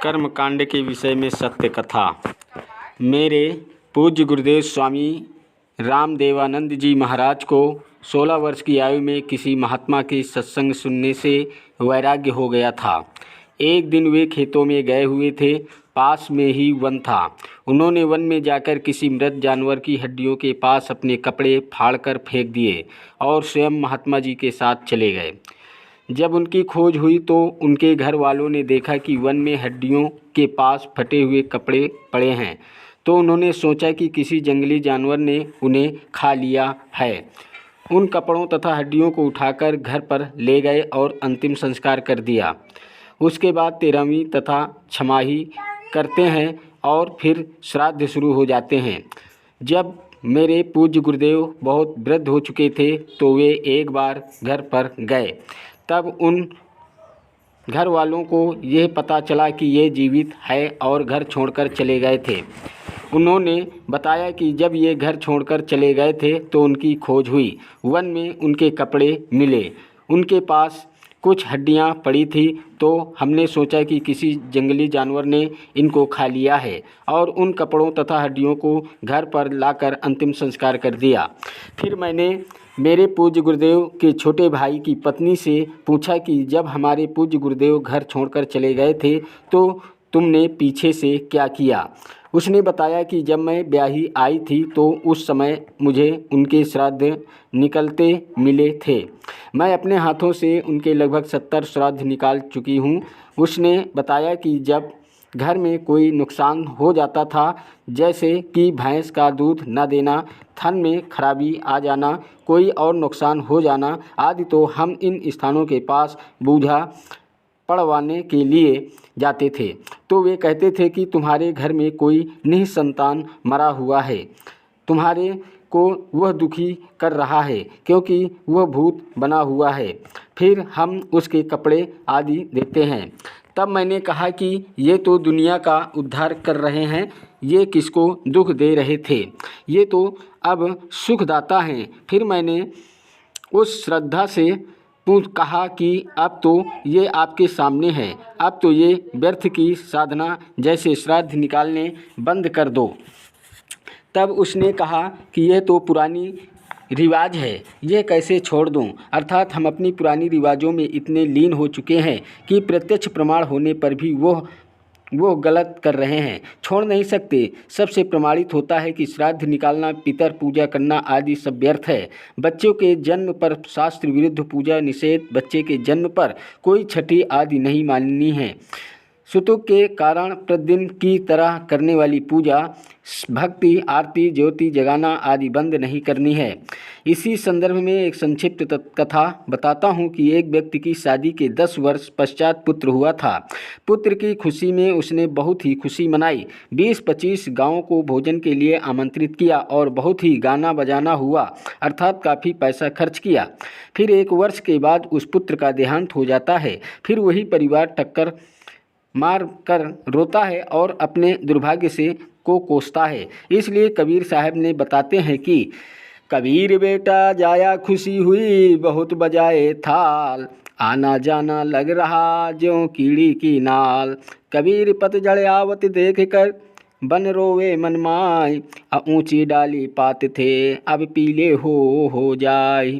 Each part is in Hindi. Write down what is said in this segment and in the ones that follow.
कर्मकांड के विषय में सत्य कथा। मेरे पूज्य गुरुदेव स्वामी रामदेवानंद जी महाराज को 16 वर्ष की आयु में किसी महात्मा के सत्संग सुनने से वैराग्य हो गया था। एक दिन वे खेतों में गए हुए थे। पास में ही वन था। उन्होंने वन में जाकर किसी मृत जानवर की हड्डियों के पास अपने कपड़े फाड़कर फेंक दिए और स्वयं महात्मा जी के साथ चले गए। जब उनकी खोज हुई तो उनके घर वालों ने देखा कि वन में हड्डियों के पास फटे हुए कपड़े पड़े हैं, तो उन्होंने सोचा कि किसी जंगली जानवर ने उन्हें खा लिया है। उन कपड़ों तथा हड्डियों को उठाकर घर पर ले गए और अंतिम संस्कार कर दिया। उसके बाद 13वीं तथा छमाही करते हैं और फिर श्राद्ध शुरू हो जाते हैं। जब मेरे पूज्य गुरुदेव बहुत वृद्ध हो चुके थे तो वे एक बार घर पर गए। तब उन घर वालों को यह पता चला कि ये जीवित है और घर छोड़कर चले गए थे। उन्होंने बताया कि जब ये घर छोड़कर चले गए थे तो उनकी खोज हुई। वन में उनके कपड़े मिले, उनके पास कुछ हड्डियां पड़ी थी, तो हमने सोचा कि किसी जंगली जानवर ने इनको खा लिया है और उन कपड़ों तथा हड्डियों को घर पर लाकर अंतिम संस्कार कर दिया। फिर मैंने मेरे पूज्य गुरुदेव के छोटे भाई की पत्नी से पूछा कि जब हमारे पूज्य गुरुदेव घर छोड़कर चले गए थे तो तुमने पीछे से क्या किया। उसने बताया कि जब मैं ब्याही आई थी तो उस समय मुझे उनके श्राद्ध निकलते मिले थे। मैं अपने हाथों से उनके लगभग 70 श्राद्ध निकाल चुकी हूँ। उसने बताया कि जब घर में कोई नुकसान हो जाता था, जैसे कि भैंस का दूध न देना, थन में खराबी आ जाना, कोई और नुकसान हो जाना आदि, तो हम इन स्थानों के पास बूझा पड़वाने के लिए जाते थे। तो वे कहते थे कि तुम्हारे घर में कोई निसंतान मरा हुआ है, तुम्हारे को वह दुखी कर रहा है क्योंकि वह भूत बना हुआ है। फिर हम उसके कपड़े आदि देते हैं। तब मैंने कहा कि ये तो दुनिया का उद्धार कर रहे हैं, ये किसको दुख दे रहे थे, ये तो अब सुखदाता हैं। फिर मैंने उस श्रद्धा से कहा कि अब तो ये आपके सामने है, अब तो ये व्यर्थ की साधना जैसे श्राद्ध निकालने बंद कर दो। तब उसने कहा कि यह तो पुरानी रिवाज है, यह कैसे छोड़ दूं। अर्थात हम अपनी पुरानी रिवाजों में इतने लीन हो चुके हैं कि प्रत्यक्ष प्रमाण होने पर भी वो गलत कर रहे हैं, छोड़ नहीं सकते। सबसे प्रमाणित होता है कि श्राद्ध निकालना, पितर पूजा करना आदि सब व्यर्थ है। बच्चों के जन्म पर शास्त्र विरुद्ध पूजा निषेध, बच्चे के जन्म पर कोई छठी आदि नहीं माननी है। सुतुक के कारण प्रतिदिन की तरह करने वाली पूजा, भक्ति, आरती, ज्योति जगाना आदि बंद नहीं करनी है। इसी संदर्भ में एक संक्षिप्त कथा बताता हूँ कि एक व्यक्ति की शादी के 10 वर्ष पश्चात पुत्र हुआ था। पुत्र की खुशी में उसने बहुत ही खुशी मनाई। 20-25 गाँवों को भोजन के लिए आमंत्रित किया और बहुत ही गाना बजाना हुआ, अर्थात काफ़ी पैसा खर्च किया। फिर 1 वर्ष के बाद उस पुत्र का देहांत हो जाता है। फिर वही परिवार टक्कर मार कर रोता है और अपने दुर्भाग्य से को कोसता है। इसलिए कबीर साहब ने बताते हैं कि कबीर बेटा जाया खुशी हुई, बहुत बजाए थाल, आना जाना लग रहा ज्यों कीड़ी की नाल। कबीर पतझड़ आवत देख कर बन रोवे मन माय, ऊंची डाली पात थे अब पीले हो जाए।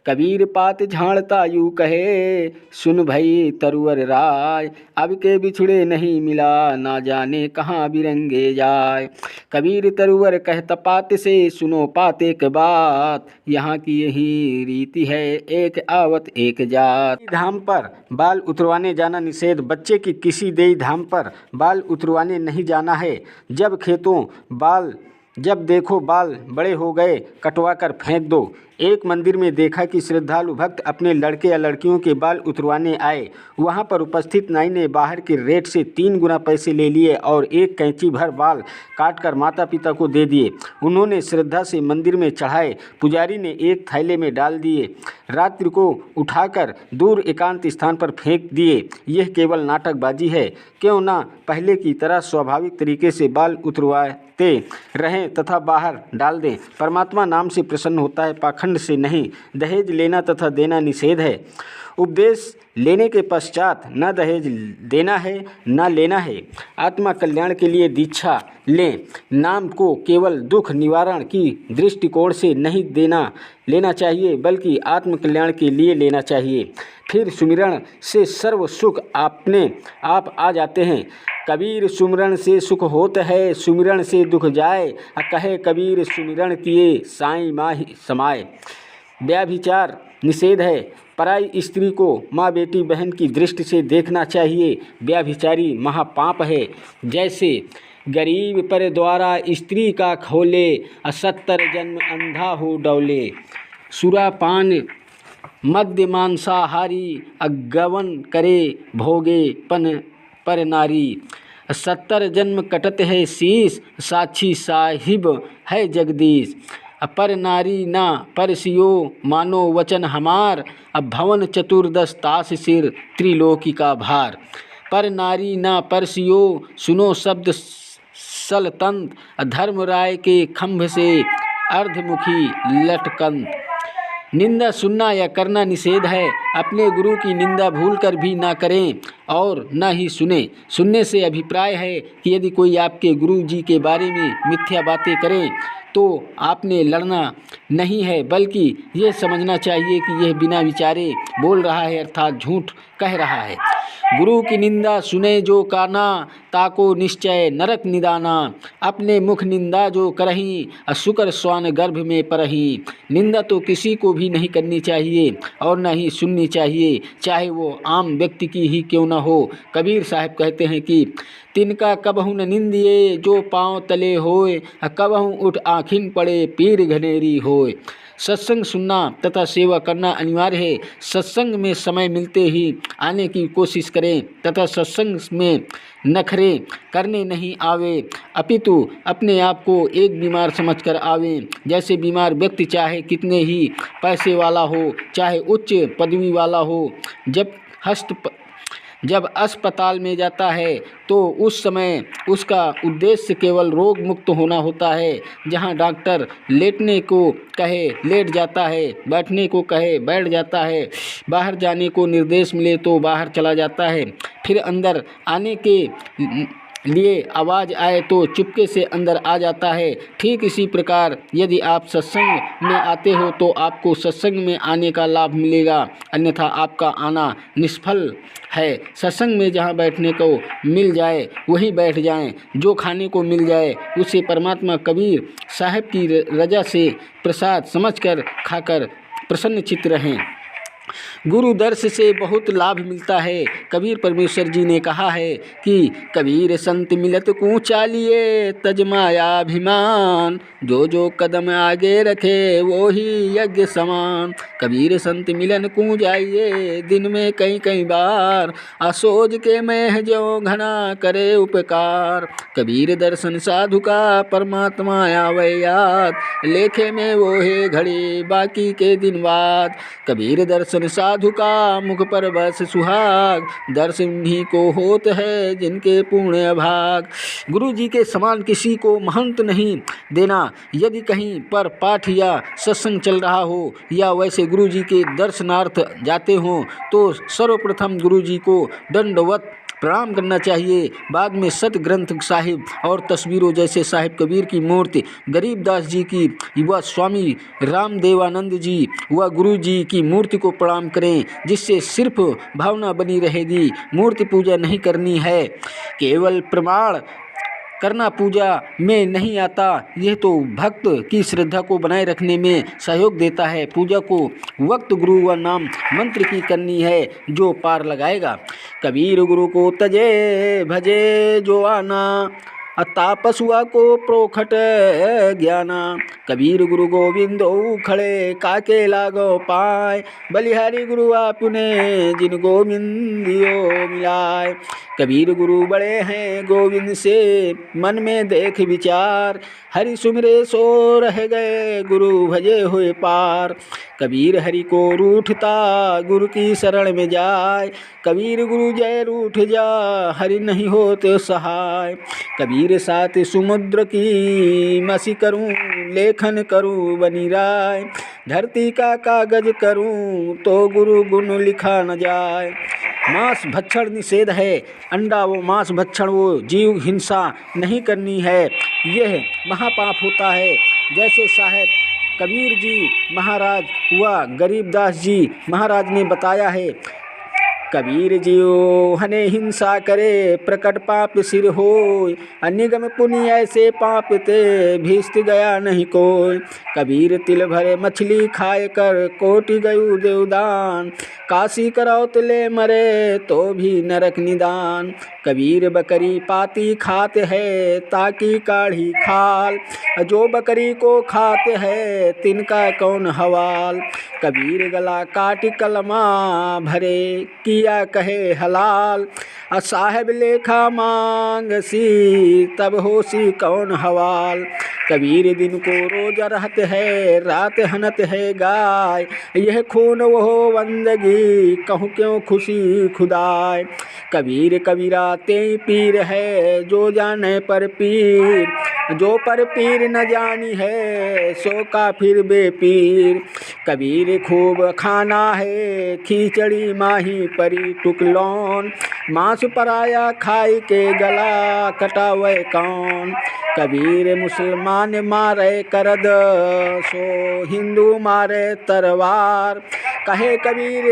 कबीर पात झाड़ता यूँ कहे, सुन भई तरुवर राय, अब के बिछड़े नहीं मिला, ना जाने कहाँ बिरंगे जाए। कबीर तरुवर कहता पात से, सुनो पात एक बात, यहाँ की यही रीति है, एक आवत एक जात। धाम पर बाल उतरवाने जाना निषेध। बच्चे की किसी देई धाम पर बाल उतरवाने नहीं जाना है। जब खेतों बाल जब देखो बाल बड़े हो गए, कटवा कर फेंक दो। एक मंदिर में देखा कि श्रद्धालु भक्त अपने लड़के या लड़कियों के बाल उतरवाने आए। वहां पर उपस्थित नाई ने बाहर के रेट से 3 गुना पैसे ले लिए और एक कैंची भर बाल काटकर माता पिता को दे दिए। उन्होंने श्रद्धा से मंदिर में चढ़ाए। पुजारी ने एक थैले में डाल दिए। रात्रि को उठाकर दूर एकांत स्थान पर फेंक दिए। यह केवल नाटकबाजी है। क्यों ना पहले की तरह स्वाभाविक तरीके से बाल उतरवाते रखते रहें तथा बाहर डाल दें। परमात्मा नाम से प्रसन्न होता है, पाखंड से नहीं। दहेज लेना तथा देना निषेध है। उपदेश लेने के पश्चात न दहेज देना है न लेना है। आत्मा कल्याण के लिए दीक्षा लें। नाम को केवल दुख निवारण की दृष्टिकोण से नहीं लेना चाहिए, बल्कि आत्म कल्याण के लिए लेना चाहिए। फिर सुमिरन से सर्व सुख अपने आप आ जाते हैं। कबीर सुमिरन से सुख होत है, सुमिरन से दुख जाए। कहे कबीर सुमिरन किए साईं माही समाए। व्यभिचार निषेध है। पराई स्त्री को माँ बेटी बहन की दृष्टि से देखना चाहिए। व्यभिचारी महापाप है। जैसे गरीब पर द्वारा स्त्री का खोले, 70 जन्म अंधा हो डौले। सुरापान मद्य मांसाहारी, गवन करे भोगे पन पर नारी। 70 जन्म कटत है शीश, साक्षी साहिब है जगदीश। पर नारी ना परसियो, मानो वचन हमार। भवन चतुर्दश तास सिर, त्रिलोकी का भार। पर नारी ना परसियो, सुनो शब्द सलतंत। धर्म राय के खंभ से अर्धमुखी लटकंत। निंदा सुनना या करना निषेध है। अपने गुरु की निंदा भूलकर भी ना करें और न ही सुनने से अभिप्राय है कि यदि कोई आपके गुरु जी के बारे में मिथ्या बातें करें तो आपने लड़ना नहीं है, बल्कि ये समझना चाहिए कि यह बिना विचारे बोल रहा है, अर्थात झूठ कह रहा है। गुरु की निंदा सुने जो काना, ताको निश्चय नरक निदाना। अपने मुख निंदा जो करही, शुकर स्वान गर्भ में परही। निंदा तो किसी को भी नहीं करनी चाहिए और न ही सुननी चाहिए, चाहे वो आम व्यक्ति की ही क्यों न हो। कबीर साहब कहते हैं कि तिनका कबहु न निंदिए, जो पाँव तले होए। कबहु उठ आँखिन पड़े, पीर घनेरी होए। सत्संग सुनना तथा सेवा करना अनिवार्य है। सत्संग में समय मिलते ही आने की कोशिश करें तथा सत्संग में नखरे करने नहीं आवे, अपितु अपने आप को एक बीमार समझकर आवें। जैसे बीमार व्यक्ति चाहे कितने ही पैसे वाला हो, चाहे उच्च पदवी वाला हो, जब अस्पताल में जाता है तो उस समय उसका उद्देश्य केवल रोग मुक्त होना होता है। जहां डॉक्टर लेटने को कहे लेट जाता है, बैठने को कहे बैठ जाता है, बाहर जाने को निर्देश मिले तो बाहर चला जाता है, फिर अंदर आने के लिए आवाज़ आए तो चुपके से अंदर आ जाता है। ठीक इसी प्रकार यदि आप सत्संग में आते हो तो आपको सत्संग में आने का लाभ मिलेगा, अन्यथा आपका आना निष्फल है। सत्संग में जहाँ बैठने को मिल जाए वहीं बैठ जाएं, जो खाने को मिल जाए उसे परमात्मा कबीर साहब की रजा से प्रसाद समझकर खाकर प्रसन्न चित्त रहें। गुरु दर्श से बहुत लाभ मिलता है। कबीर परमेश्वर जी ने कहा है कि कबीर संत मिलत को चालिए, तजमायाभिमान। जो जो कदम आगे रखे वो ही यज्ञ समान। कबीर संत मिलन को जाइए, दिन में कई कई बार। असोज के मैं जो घना करे उपकार। कबीर दर्शन साधु का परमात्मा आवे याद। लेखे में वो है घड़ी बाकी के दिन बाद। कबीर दर्शन साधु का मुख पर बस सुहाग। दर्शन उन्हीं को होत है जिनके पुण्य भाग। गुरु जी के समान किसी को महंत नहीं देना। यदि कहीं पर पाठ या सत्संग चल रहा हो या वैसे गुरु जी के दर्शनार्थ जाते हो तो सर्वप्रथम गुरु जी को दंडवत प्रणाम करना चाहिए। बाद में सत ग्रंथ साहिब और तस्वीरों जैसे साहिब कबीर की मूर्ति, गरीबदास जी की व स्वामी रामदेवानंद जी व गुरु जी की मूर्ति को प्रणाम करें, जिससे सिर्फ भावना बनी रहेगी। मूर्ति पूजा नहीं करनी है, केवल प्रमाण करना पूजा में नहीं आता। यह तो भक्त की श्रद्धा को बनाए रखने में सहयोग देता है। पूजा को वक्त गुरु व नाम मंत्र की करनी है जो पार लगाएगा। कबीर गुरु को तजे भजे जो आना, तापसुआ को प्रोखट ज्ञाना। कबीर गुरु गोविंदो खड़े काके लागो पाए। बलिहारी गुरु आपने जिन गोविंदियो मिलाए। कबीर गुरु बड़े हैं गोविंद से मन में देख विचार, हरि सुमिरे सो रह गए गुरु भजे हुए पार। कबीर हरि को रूठता गुरु की शरण में जाए, कबीर गुरु जय रूठ जा हरि नहीं होते सहाय। कबीर साथ समुद्र की मसी करूं लेखन करूं बनी राय, धरती का कागज करूं तो गुरु गुण लिखा न जाए। मांस भक्षण निषेध है, अंडा वो मांस भक्षण वो जीव हिंसा नहीं करनी है, यह महापाप होता है। जैसे साहेब कबीर जी महाराज हुआ गरीबदास जी महाराज ने बताया है, कबीर जीव हने हिंसा करे प्रकट पाप सिर होय, निगम पुण्य ऐसे पाप ते भीस्त गया नहीं कोई। कबीर तिल भरे मछली खाए कर कोटि गयु देवदान, काशी कराओ ले मरे तो भी नरक निदान। कबीर बकरी पाती खाते है ताकि काढ़ी खाल, जो बकरी को खाते है तिनका कौन हवाल। कबीर गला काट कलमा भरे किया कहे हलाल, साहेब लेखा मांग सी तब होसी कौन हवाल। कबीर दिन को रोजा रहते है रात हनत है गाय, यह खून वो बंदगी कहूँ क्यों खुशी खुदाय। कबीर कबीरा ते पीर है जो जाने पर पीर, जो पर पीर न जानी है सो का फिर बेपीर। कबीर खूब खाना है खिचड़ी माही परी टुकलौन, मांस पराया खाई के गला कटावे कौन। कबीर मुसलमान मारे करद सो हिंदू मारे तरवार, कहे कबीर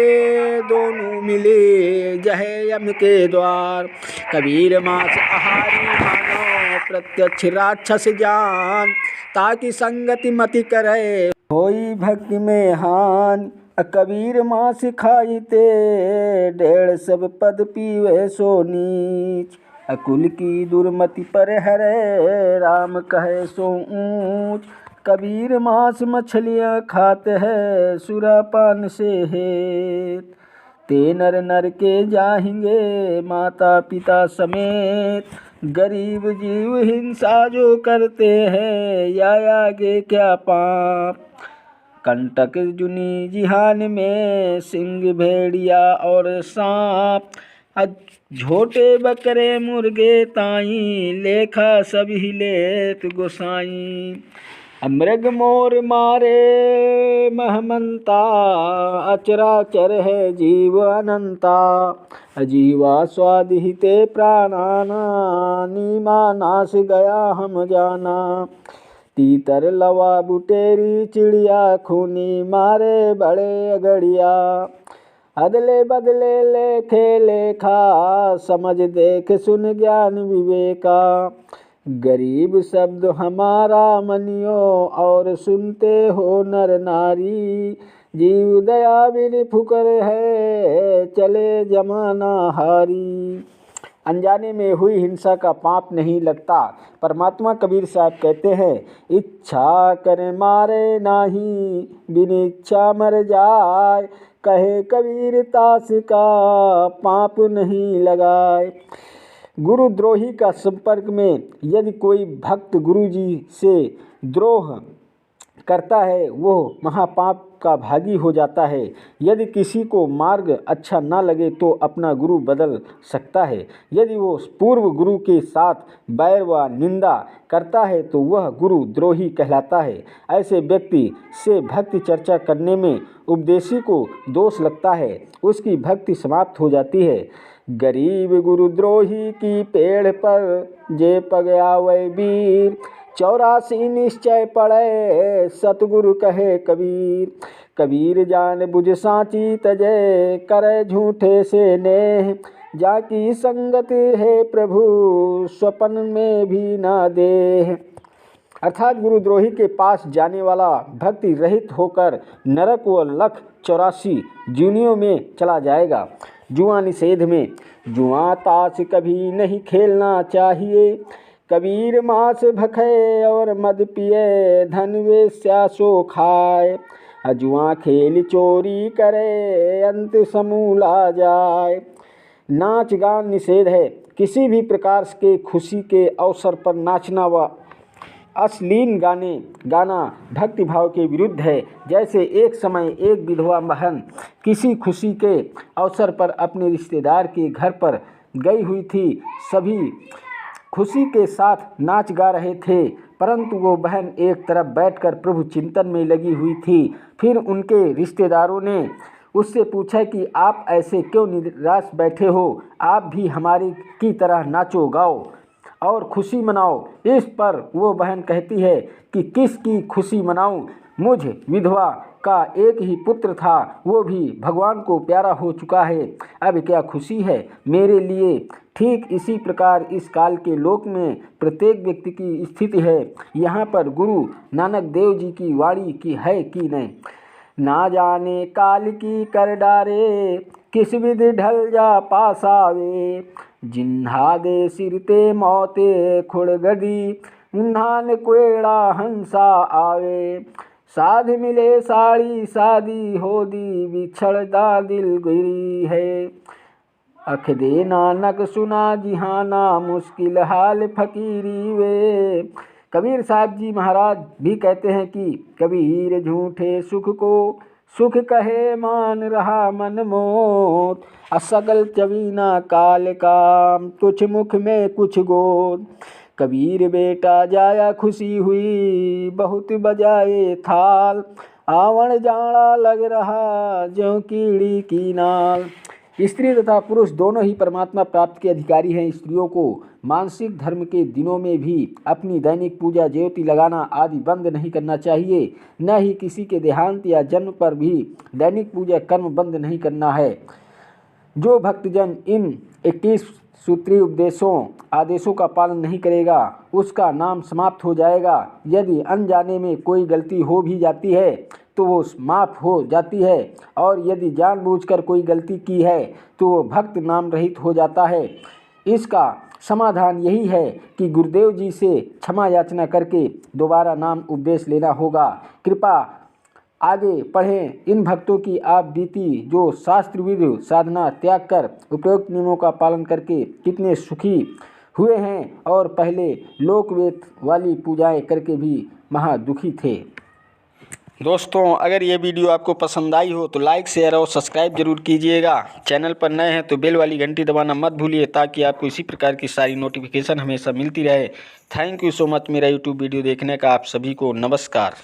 दोनों मिले जहे यम के द्वार। कबीर मांस आहारी मानो प्रत्यक्ष राक्षस जान, ताकि संगति मति करे होई भक्ति में हान। कबीर मांस खाईते 1.5 सब पद पीवे सो नीच, अकुल की दुर्मति पर हरे राम कहे सो ऊंच। कबीर मांस मछलियाँ खाते हैं सुरापान से हेत, ते नर नर के जाएंगे माता पिता समेत। गरीब जीव हिंसा जो करते हैं या आगे क्या पाप, कंटक जुनी जिहान में सिंह भेड़िया और सांप। झोटे बकरे मुर्गे ताई लेखा सभी लेत गोसाई, मृग मोर मारे महमंता अचराचर है जीव अनंता। जीवा स्वादिहिते प्राणाना नीमा नाश गया हम जाना, तीतर लवा बुटेरी चिड़िया खूनी मारे बड़े अगड़िया। अदले बदले लेखे लेखा समझ देख सुन ज्ञान विवेका, गरीब शब्द हमारा मनियो और सुनते हो नर नारी। जीव दया बिन फुकर है चले जमाना हारी, अनजाने में हुई हिंसा का पाप नहीं लगता। परमात्मा कबीर साहब कहते हैं, इच्छा करे मारे नाही बिन इच्छा मर जाए, कहे कबीर तास का पाप नहीं लगाए। गुरुद्रोही का संपर्क में यदि कोई भक्त गुरु जी से द्रोह करता है वो महापाप का भागी हो जाता है। यदि किसी को मार्ग अच्छा ना लगे तो अपना गुरु बदल सकता है। यदि वो पूर्व गुरु के साथ बैर व निंदा करता है तो वह गुरु द्रोही कहलाता है। ऐसे व्यक्ति से भक्ति चर्चा करने में उपदेशी को दोष लगता है, उसकी भक्ति समाप्त हो जाती है। गरीब गुरुद्रोही की पेड़ पर जे पग आवे वीर, 84 निश्चय पड़े सतगुरु कहे कबीर। कबीर जान बुझ साची तजय करे झूठे से नेह, जाकी संगत है प्रभु स्वपन में भी ना दे। अर्थात गुरुद्रोही के पास जाने वाला भक्ति रहित होकर नरक व लख 84 जूनियों में चला जाएगा। जुआ निषेध में जुआ ताश कभी नहीं खेलना चाहिए। कबीर मांस भखे और मद पिए धन वेश्या सो खाए। जुआ खेल चोरी करे अंत समूला जाए। नाच गान निषेध है। किसी भी प्रकार के खुशी के अवसर पर नाचना व अश्लील गाने गाना भक्तिभाव के विरुद्ध है। जैसे एक समय एक विधवा बहन किसी खुशी के अवसर पर अपने रिश्तेदार के घर पर गई हुई थी। सभी खुशी के साथ नाच गा रहे थे, परंतु वो बहन एक तरफ बैठकर प्रभु चिंतन में लगी हुई थी। फिर उनके रिश्तेदारों ने उससे पूछा कि आप ऐसे क्यों निराश बैठे हो, आप भी हमारी की तरह नाचो गाओ और खुशी मनाओ। इस पर वो बहन कहती है कि किसकी खुशी मनाऊं, मुझ विधवा का एक ही पुत्र था, वो भी भगवान को प्यारा हो चुका है, अब क्या खुशी है मेरे लिए। ठीक इसी प्रकार इस काल के लोक में प्रत्येक व्यक्ति की स्थिति है। यहाँ पर गुरु नानक देव जी की वाणी की है कि नहीं, ना जाने काल की कर डारे, किस विधि ढल जा पास आवे, जिन्हा दे सिरते मौते खुड़ गदी, उन्हान कोड़ा हंसा आवे, साध मिले साड़ी शादी होदी, बिछड़दा दिल गिरी है, अख दे नानक सुना जिहाना, मुश्किल हाल फकीरी वे। कबीर साहब जी महाराज भी कहते हैं कि कबीर झूठे सुख को सुख कहे, मान रहा मन मोट, असगल चवीना काल काम, कुछ मुख में कुछ गोद। कबीर बेटा जाया खुशी हुई, बहुत बजाए थाल, आवण जाड़ा लग रहा, ज्यों कीड़ी की नाल। स्त्री तथा पुरुष दोनों ही परमात्मा प्राप्त के अधिकारी हैं। स्त्रियों को मानसिक धर्म के दिनों में भी अपनी दैनिक पूजा ज्योति लगाना आदि बंद नहीं करना चाहिए। न ही किसी के देहांत या जन्म पर भी दैनिक पूजा कर्म बंद नहीं करना है। जो भक्तजन इन 21 सूत्रीय उपदेशों आदेशों का पालन नहीं करेगा, उसका नाम समाप्त हो जाएगा। यदि अनजाने में कोई गलती हो भी जाती है तो वो माफ़ हो जाती है, और यदि जानबूझकर कोई गलती की है तो वो भक्त नाम रहित हो जाता है। इसका समाधान यही है कि गुरुदेव जी से क्षमा याचना करके दोबारा नाम उपदेश लेना होगा। कृपा आगे पढ़ें। इन भक्तों की आप बीती जो शास्त्र विधि साधना त्याग कर उपयुक्त नियमों का पालन करके कितने सुखी हुए हैं, और पहले लोकवेद वाली पूजाएं करके भी महा दुखी थे। दोस्तों, अगर ये वीडियो आपको पसंद आई हो तो लाइक शेयर और सब्सक्राइब जरूर कीजिएगा। चैनल पर नए हैं तो बेल वाली घंटी दबाना मत भूलिए, ताकि आपको इसी प्रकार की सारी नोटिफिकेशन हमेशा मिलती रहे। थैंक यू सो मच मेरा यूट्यूब वीडियो देखने का। आप सभी को नमस्कार।